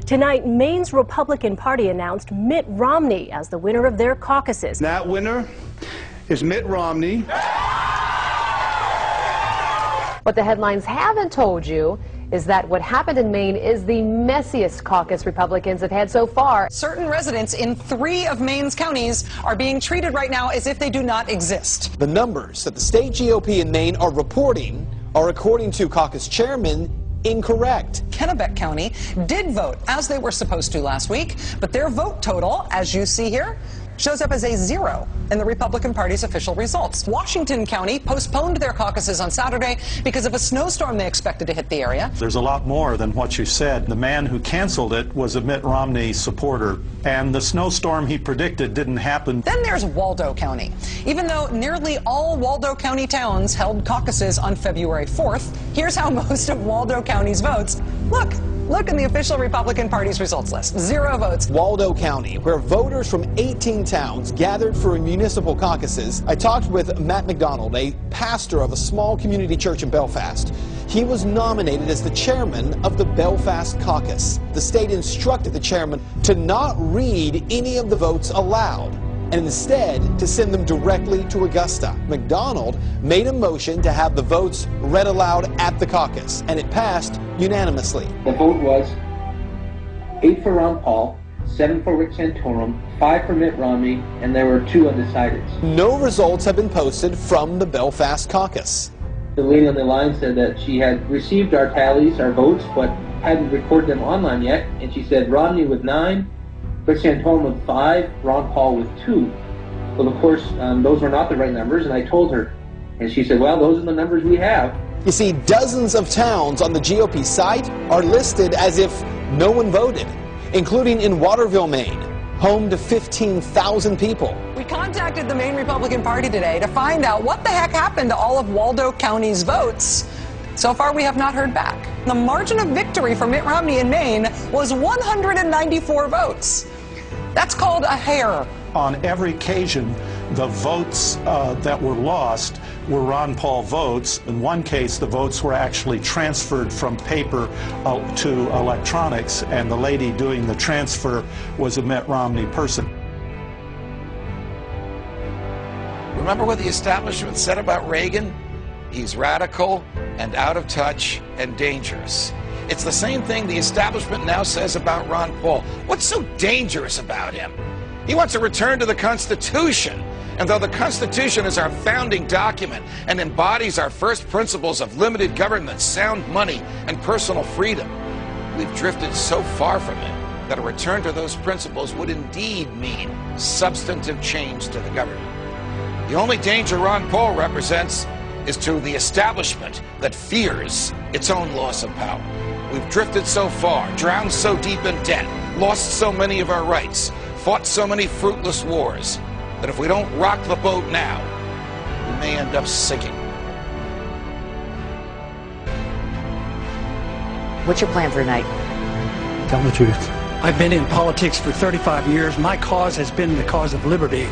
Tonight, Maine's Republican Party announced Mitt Romney as the winner of their caucuses. That winner is Mitt Romney. What the headlines haven't told you is that what happened in Maine is the messiest caucus Republicans have had so far. Certain residents in 3 of Maine's counties are being treated right now as if they do not exist. The numbers that the state GOP in Maine are reporting are, according to caucus chairman, incorrect. Kennebec County did vote as they were supposed to last week, but their vote total, as you see here, shows up as a 0 in the Republican Party's official results. Washington County postponed their caucuses on Saturday because of a snowstorm they expected to hit the area. There's a lot more than what you said. The man who canceled it was a Mitt Romney supporter, and the snowstorm he predicted didn't happen. Then there's Waldo County. Even though nearly all Waldo County towns held caucuses on February 4th, here's how most of Waldo County's votes look. Look in the official Republican Party's results list. 0 votes. Waldo County, where voters from 18 towns gathered for municipal caucuses. I talked with Matt McDonald, a pastor of a small community church in Belfast. He was nominated as the chairman of the Belfast caucus. The state instructed the chairman to not read any of the votes aloud, and instead to send them directly to Augusta. McDonald made a motion to have the votes read aloud at the caucus, and it passed unanimously. The vote was 8 for Ron Paul, 7 for Rick Santorum, 5 for Mitt Romney, and there were 2 undecideds. No results have been posted from the Belfast caucus. The lady on the line said that she had received our tallies, our votes, but hadn't recorded them online yet, and she said Romney with 9, Rick Santorum with 5, Ron Paul with 2. Well, of course, those were not the right numbers, and I told her. And she said, well, those are the numbers we have. You see, dozens of towns on the GOP site are listed as if no one voted, including in Waterville, Maine, home to 15,000 people. We contacted the Maine Republican Party today to find out what the heck happened to all of Waldo County's votes. So far, we have not heard back. The margin of victory for Mitt Romney in Maine was 194 votes. That's called a hair. On every occasion, the votes that were lost were Ron Paul votes. In one case, the votes were actually transferred from paper to electronics, and the lady doing the transfer was a Mitt Romney person. Remember what the establishment said about Reagan? He's radical and out of touch and dangerous. It's the same thing the establishment now says about Ron Paul. What's so dangerous about him? He wants a return to the Constitution. And though the Constitution is our founding document and embodies our first principles of limited government, sound money, and personal freedom, we've drifted so far from it that a return to those principles would indeed mean substantive change to the government. The only danger Ron Paul represents is to the establishment that fears its own loss of power. We've drifted so far, drowned so deep in debt, lost so many of our rights, fought so many fruitless wars, that if we don't rock the boat now, we may end up sinking. What's your plan for tonight? Tell the truth. I've been in politics for 35 years. My cause has been the cause of liberty.